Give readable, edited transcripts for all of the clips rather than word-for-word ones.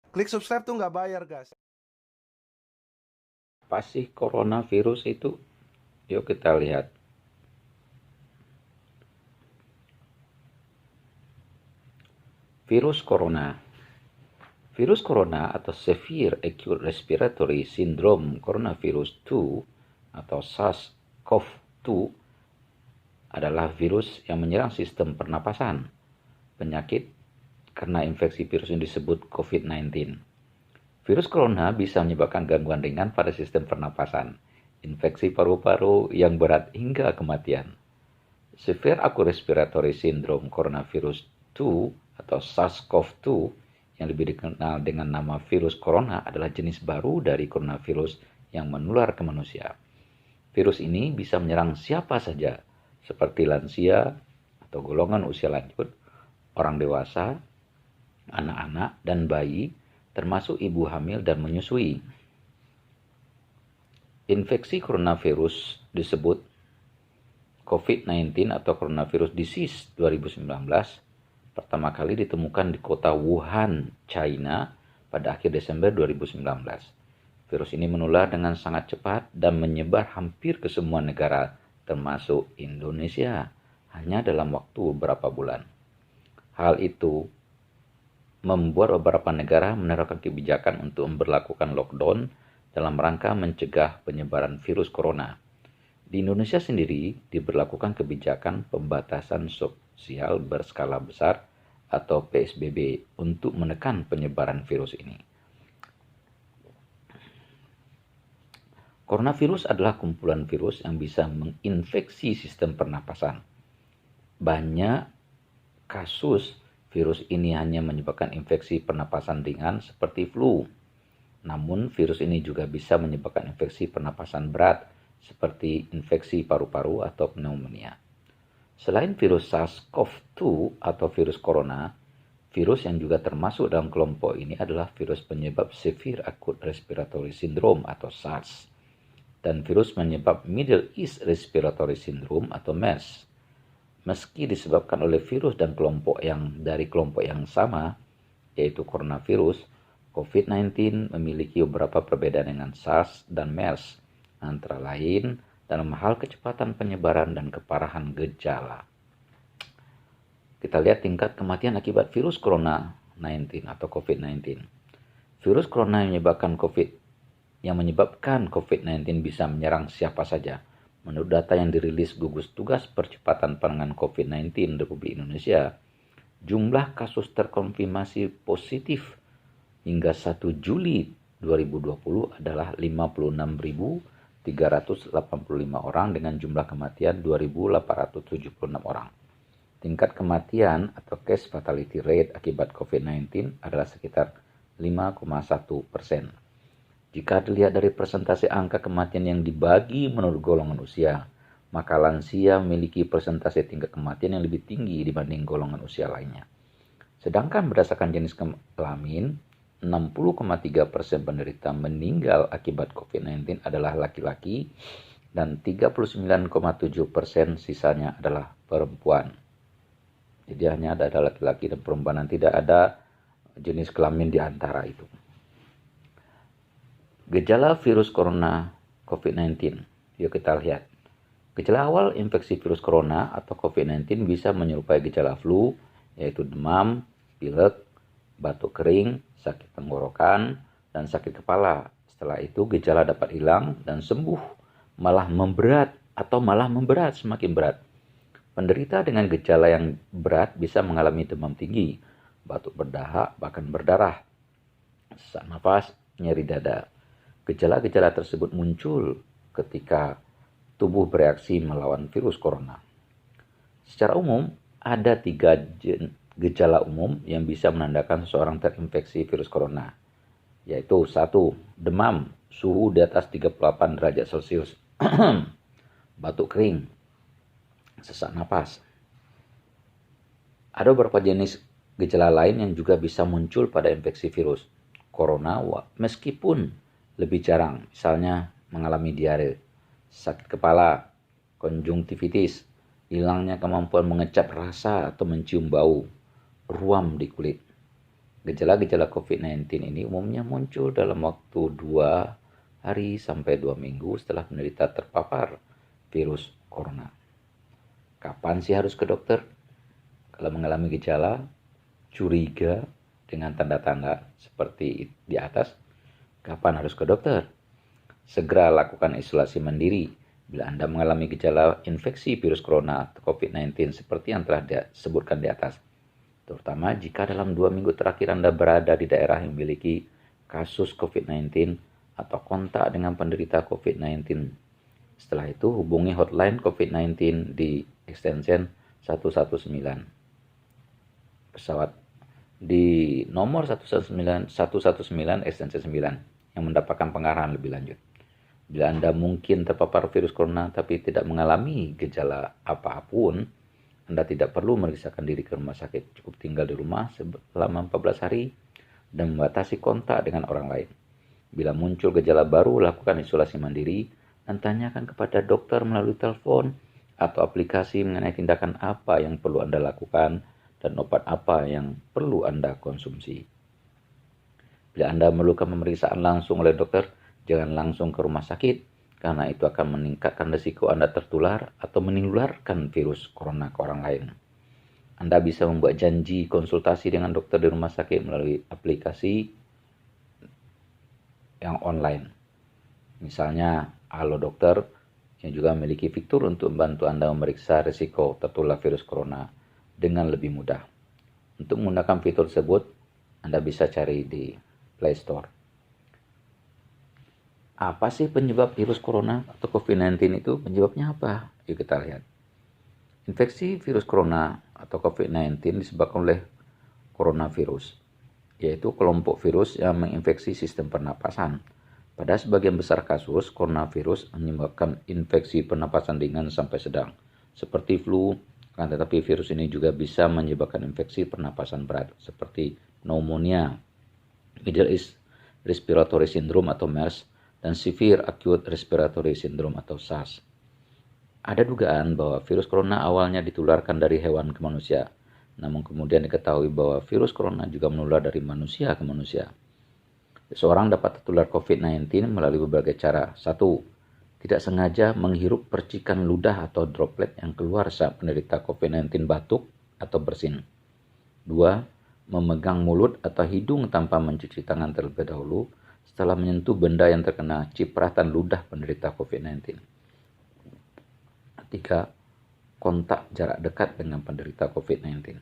Klik subscribe tuh nggak bayar, guys. Apa sih coronavirus itu? Yuk kita lihat. Virus corona. Virus corona atau Severe Acute Respiratory Syndrome Coronavirus 2 atau SARS-CoV-2 adalah virus yang menyerang sistem pernapasan. Penyakit karena infeksi virus ini disebut COVID-19. Virus corona bisa menyebabkan gangguan ringan pada sistem pernapasan, infeksi paru-paru yang berat hingga kematian. Severe Acute Respiratory Syndrome Coronavirus 2 atau SARS-CoV-2 yang lebih dikenal dengan nama virus corona adalah jenis baru dari coronavirus yang menular ke manusia. Virus ini bisa menyerang siapa saja, seperti lansia atau golongan usia lanjut, orang dewasa, anak-anak, dan bayi, termasuk ibu hamil dan menyusui. Infeksi coronavirus disebut COVID-19 atau Coronavirus Disease 2019 pertama kali ditemukan di kota Wuhan, China pada akhir Desember 2019. Virus ini menular dengan sangat cepat dan menyebar hampir ke semua negara, termasuk Indonesia, hanya dalam waktu beberapa bulan. Hal itu membuat beberapa negara menerapkan kebijakan untuk memberlakukan lockdown dalam rangka mencegah penyebaran virus corona. Di Indonesia sendiri diberlakukan kebijakan pembatasan sosial berskala besar atau PSBB untuk menekan penyebaran virus ini. Coronavirus adalah kumpulan virus yang bisa menginfeksi sistem pernapasan. Banyak kasus virus ini hanya menyebabkan infeksi pernapasan ringan seperti flu. Namun virus ini juga bisa menyebabkan infeksi pernapasan berat seperti infeksi paru-paru atau pneumonia. Selain virus SARS-CoV-2 atau virus corona, virus yang juga termasuk dalam kelompok ini adalah virus penyebab Severe Acute Respiratory Syndrome atau SARS dan virus penyebab Middle East Respiratory Syndrome atau MERS. Meski disebabkan oleh virus dan dari kelompok yang sama, yaitu coronavirus, COVID-19 memiliki beberapa perbedaan dengan SARS dan MERS, antara lain dalam hal kecepatan penyebaran dan keparahan gejala. Kita lihat tingkat kematian akibat virus corona-19 atau COVID-19. Virus corona yang menyebabkan COVID-19 bisa menyerang siapa saja. Menurut data yang dirilis gugus tugas percepatan penanganan COVID-19 Republik Indonesia, jumlah kasus terkonfirmasi positif hingga 1 Juli 2020 adalah 56.385 orang dengan jumlah kematian 2.876 orang. Tingkat kematian atau case fatality rate akibat COVID-19 adalah sekitar 5,1%. Jika dilihat dari persentase angka kematian yang dibagi menurut golongan usia, maka lansia memiliki persentase tingkat kematian yang lebih tinggi dibanding golongan usia lainnya. Sedangkan berdasarkan jenis kelamin, 60,3% penderita meninggal akibat COVID-19 adalah laki-laki dan 39,7% sisanya adalah perempuan. Jadi hanya ada laki-laki dan perempuan dan tidak ada jenis kelamin di antara itu. Gejala virus corona COVID-19. Yuk kita lihat. Gejala awal infeksi virus corona atau COVID-19 bisa menyerupai gejala flu, yaitu demam, pilek, batuk kering, sakit tenggorokan, dan sakit kepala. Setelah itu gejala dapat hilang dan sembuh, malah memberat semakin berat. Penderita dengan gejala yang berat bisa mengalami demam tinggi, batuk berdahak, bahkan berdarah, sesak nafas, nyeri dada. Gejala-gejala tersebut muncul ketika tubuh bereaksi melawan virus corona. Secara umum, ada 3 gejala umum yang bisa menandakan seseorang terinfeksi virus corona, yaitu 1. Demam, suhu di atas 38 derajat Celcius. Batuk kering, sesak napas. Ada beberapa jenis gejala lain yang juga bisa muncul pada infeksi virus corona meskipun lebih jarang, misalnya mengalami diare, sakit kepala, konjungtivitis, hilangnya kemampuan mengecap rasa atau mencium bau, ruam di kulit. Gejala-gejala COVID-19 ini umumnya muncul dalam waktu 2 hari sampai 2 minggu setelah penderita terpapar virus corona. Kapan sih harus ke dokter? Kalau mengalami gejala, curiga dengan tanda-tanda seperti di atas, kapan harus ke dokter? Segera lakukan isolasi mandiri bila Anda mengalami gejala infeksi virus corona atau COVID-19 seperti yang telah disebutkan di atas. Terutama jika dalam 2 minggu terakhir Anda berada di daerah yang memiliki kasus COVID-19 atau kontak dengan penderita COVID-19. Setelah itu hubungi hotline COVID-19 di extension 119. Pesawat di nomor 119 extension 9 yang mendapatkan pengarahan lebih lanjut. Bila Anda mungkin terpapar virus corona tapi tidak mengalami gejala apapun, Anda tidak perlu memeriksakan diri ke rumah sakit, cukup tinggal di rumah selama 14 hari dan membatasi kontak dengan orang lain. Bila muncul gejala baru, lakukan isolasi mandiri dan tanyakan kepada dokter melalui telepon atau aplikasi mengenai tindakan apa yang perlu Anda lakukan dan obat apa yang perlu Anda konsumsi. Bila Anda memerlukan pemeriksaan langsung oleh dokter, jangan langsung ke rumah sakit, karena itu akan meningkatkan risiko Anda tertular atau menularkan virus corona ke orang lain. Anda bisa membuat janji konsultasi dengan dokter di rumah sakit melalui aplikasi yang online. Misalnya, Halo Dokter, yang juga memiliki fitur untuk membantu Anda memeriksa risiko tertular virus corona dengan lebih mudah. Untuk menggunakan fitur tersebut, Anda bisa cari di Play Store. Apa sih penyebab virus corona atau COVID-19 itu? Penyebabnya apa? Yuk kita lihat. Infeksi virus corona atau COVID-19 disebabkan oleh coronavirus, yaitu kelompok virus yang menginfeksi sistem pernapasan. Pada sebagian besar kasus, coronavirus menyebabkan infeksi pernapasan ringan sampai sedang, seperti flu, tetapi virus ini juga bisa menyebabkan infeksi pernapasan berat, seperti pneumonia, Middle East Respiratory Syndrome atau MERS, dan Severe Acute Respiratory Syndrome atau SARS. Ada dugaan bahwa virus corona awalnya ditularkan dari hewan ke manusia, namun kemudian diketahui bahwa virus corona juga menular dari manusia ke manusia. Seseorang dapat tertular COVID-19 melalui berbagai cara. 1. Tidak sengaja menghirup percikan ludah atau droplet yang keluar saat penderita COVID-19 batuk atau bersin. 2. Memegang mulut atau hidung tanpa mencuci tangan terlebih dahulu setelah menyentuh benda yang terkena cipratan ludah penderita COVID-19. 3. Kontak jarak dekat dengan penderita COVID-19.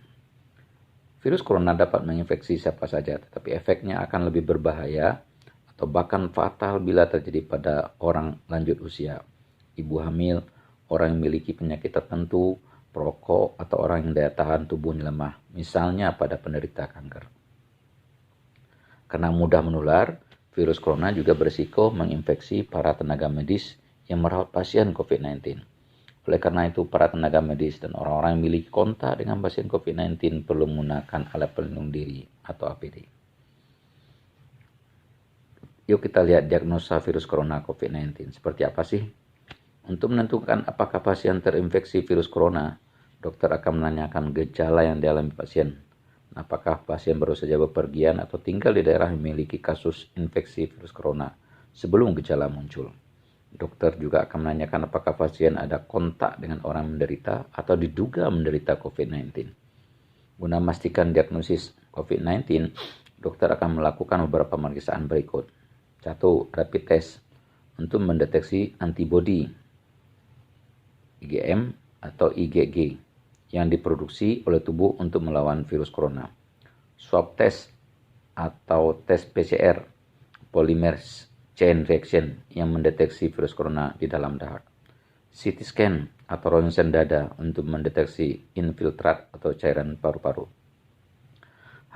Virus corona dapat menginfeksi siapa saja, tetapi efeknya akan lebih berbahaya atau bahkan fatal bila terjadi pada orang lanjut usia, ibu hamil, orang yang memiliki penyakit tertentu, perokok, atau orang yang daya tahan tubuhnya lemah, misalnya pada penderita kanker. Karena mudah menular, virus corona juga berisiko menginfeksi para tenaga medis yang merawat pasien COVID-19. Oleh karena itu, para tenaga medis dan orang-orang yang memiliki kontak dengan pasien COVID-19 perlu menggunakan alat pelindung diri atau APD. Yuk kita lihat diagnosa virus corona COVID-19. Seperti apa sih? Untuk menentukan apakah pasien terinfeksi virus corona, dokter akan menanyakan gejala yang dialami pasien. Apakah pasien baru saja bepergian atau tinggal di daerah yang memiliki kasus infeksi virus corona sebelum gejala muncul. Dokter juga akan menanyakan apakah pasien ada kontak dengan orang menderita atau diduga menderita COVID-19. Guna memastikan diagnosis COVID-19, dokter akan melakukan beberapa pemeriksaan berikut. 1. Rapid test untuk mendeteksi antibodi IgM atau IgG yang diproduksi oleh tubuh untuk melawan virus corona. Swab test atau tes PCR, polymerase chain reaction yang mendeteksi virus corona di dalam darah. CT scan atau ronsen dada untuk mendeteksi infiltrat atau cairan paru-paru.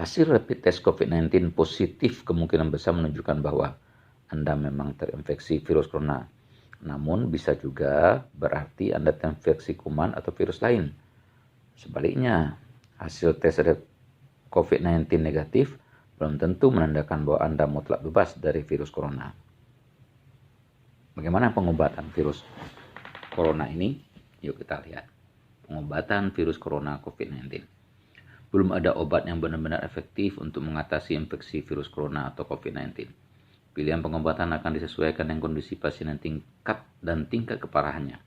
Hasil rapid test COVID-19 positif kemungkinan besar menunjukkan bahwa Anda memang terinfeksi virus corona. Namun bisa juga berarti Anda terinfeksi kuman atau virus lain. Sebaliknya, hasil tes COVID-19 negatif belum tentu menandakan bahwa Anda mutlak bebas dari virus corona. Bagaimana pengobatan virus corona ini? Yuk kita lihat. Pengobatan virus corona COVID-19. Belum ada obat yang benar-benar efektif untuk mengatasi infeksi virus corona atau COVID-19. Pilihan pengobatan akan disesuaikan dengan kondisi pasien dan tingkat keparahannya.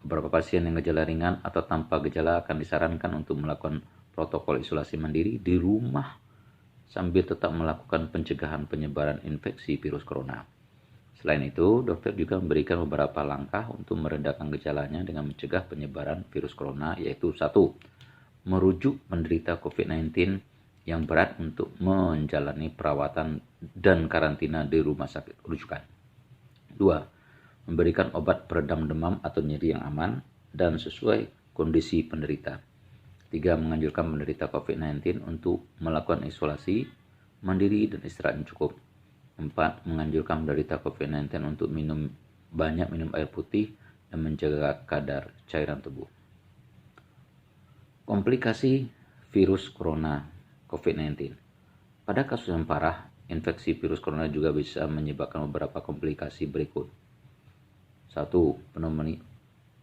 Beberapa pasien yang gejala ringan atau tanpa gejala akan disarankan untuk melakukan protokol isolasi mandiri di rumah sambil tetap melakukan pencegahan penyebaran infeksi virus corona. Selain itu, dokter juga memberikan beberapa langkah untuk meredakan gejalanya dengan mencegah penyebaran virus corona, yaitu 1. Merujuk penderita COVID-19 yang berat untuk menjalani perawatan dan karantina di rumah sakit rujukan. 2. Memberikan obat peredam demam atau nyeri yang aman dan sesuai kondisi penderita. 3. Menganjurkan penderita COVID-19 untuk melakukan isolasi mandiri dan istirahat yang cukup. 4. Menganjurkan penderita COVID-19 untuk banyak minum air putih dan menjaga kadar cairan tubuh. Komplikasi virus corona COVID-19. Pada kasus yang parah, infeksi virus corona juga bisa menyebabkan beberapa komplikasi berikut. 1.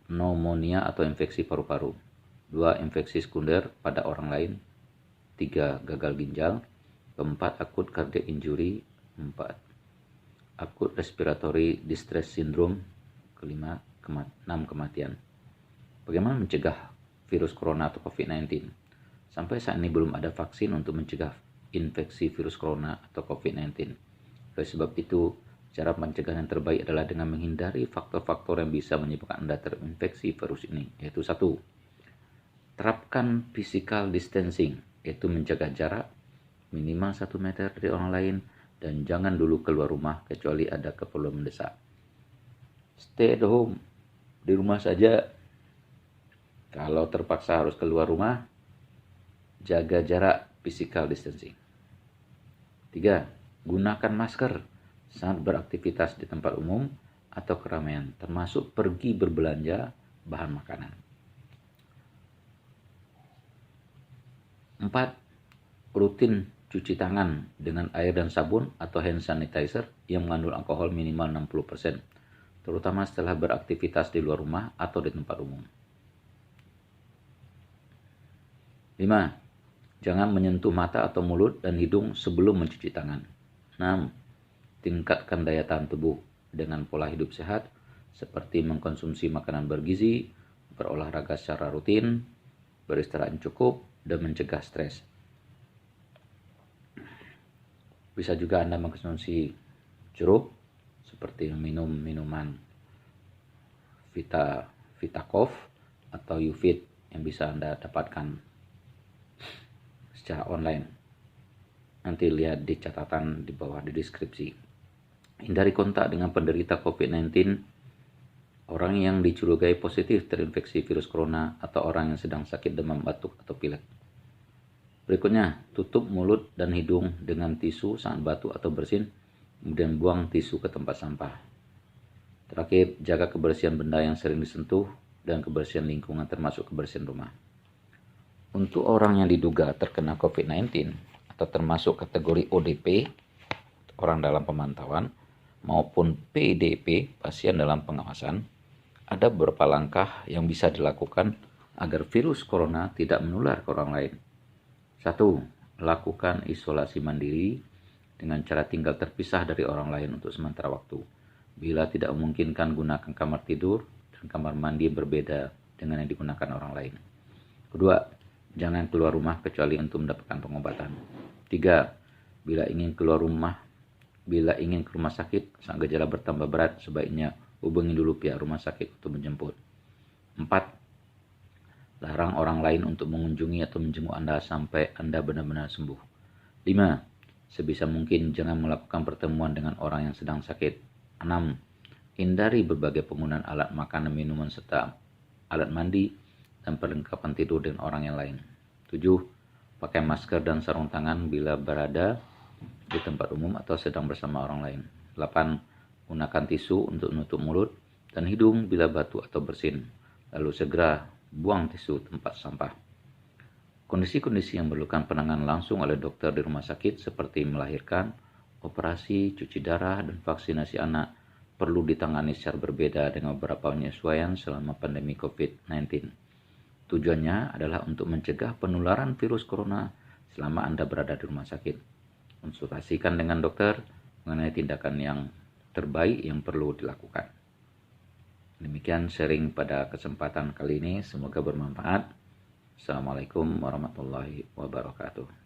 Pneumonia atau infeksi paru-paru. 2. Infeksi sekunder pada orang lain. 3. Gagal ginjal. 4. Akut cardiac injury. 4. Akut respiratory distress syndrome. 5. 6. Kematian. Bagaimana mencegah virus corona atau COVID-19? Sampai saat ini belum ada vaksin untuk mencegah infeksi virus corona atau COVID-19. Oleh sebab itu, cara pencegahan yang terbaik adalah dengan menghindari faktor-faktor yang bisa menyebabkan Anda terinfeksi virus ini, yaitu 1. Terapkan physical distancing, yaitu menjaga jarak minimal 1 meter dari orang lain dan jangan dulu keluar rumah kecuali ada keperluan mendesak. Stay at home, di rumah saja. Kalau terpaksa harus keluar rumah, jaga jarak physical distancing. 3. Gunakan masker saat beraktivitas di tempat umum atau keramaian, termasuk pergi berbelanja bahan makanan. 4. Rutin cuci tangan dengan air dan sabun atau hand sanitizer yang mengandung alkohol minimal 60%, terutama setelah beraktivitas di luar rumah atau di tempat umum. 5. Jangan menyentuh mata atau mulut dan hidung sebelum mencuci tangan. 6. Tingkatkan daya tahan tubuh dengan pola hidup sehat seperti mengkonsumsi makanan bergizi, berolahraga secara rutin, beristirahat yang cukup, dan mencegah stres. Bisa juga Anda mengkonsumsi jeruk seperti minum minuman Vitacof atau Ufit yang bisa Anda dapatkan secara online. Nanti lihat di catatan di bawah di deskripsi. Hindari kontak dengan penderita COVID-19, orang yang dicurigai positif terinfeksi virus corona, atau orang yang sedang sakit demam, batuk, atau pilek. Berikutnya, tutup mulut dan hidung dengan tisu saat batuk atau bersin, kemudian buang tisu ke tempat sampah. Terakhir, jaga kebersihan benda yang sering disentuh dan kebersihan lingkungan termasuk kebersihan rumah. Untuk orang yang diduga terkena COVID-19 atau termasuk kategori ODP, orang dalam pemantauan, maupun PDP, pasien dalam pengawasan, ada beberapa langkah yang bisa dilakukan agar virus corona tidak menular ke orang lain. 1. Lakukan isolasi mandiri dengan cara tinggal terpisah dari orang lain untuk sementara waktu. Bila tidak memungkinkan, gunakan kamar tidur dan kamar mandi berbeda dengan yang digunakan orang lain. Kedua, jangan keluar rumah kecuali untuk mendapatkan pengobatan. 3. Bila ingin ke rumah sakit saat gejala bertambah berat, sebaiknya hubungi dulu pihak rumah sakit untuk menjemput. 4. Larang orang lain untuk mengunjungi atau menjenguk Anda sampai Anda benar-benar sembuh. 5. Sebisa mungkin jangan melakukan pertemuan dengan orang yang sedang sakit. 6. Hindari berbagai penggunaan alat makan dan minuman serta alat mandi dan perlengkapan tidur dengan orang yang lain. 7. Pakai masker dan sarung tangan bila berada di tempat umum atau sedang bersama orang lain. 8. Gunakan tisu untuk menutup mulut dan hidung bila batuk atau bersin. Lalu segera buang tisu tempat sampah. Kondisi-kondisi yang memerlukan penanganan langsung oleh dokter di rumah sakit seperti melahirkan, operasi, cuci darah, dan vaksinasi anak perlu ditangani secara berbeda dengan beberapa penyesuaian selama pandemi COVID-19. Tujuannya adalah untuk mencegah penularan virus corona selama Anda berada di rumah sakit. Konsultasikan dengan dokter mengenai tindakan yang terbaik yang perlu dilakukan. Demikian sharing pada kesempatan kali ini, semoga bermanfaat. Assalamualaikum warahmatullahi wabarakatuh.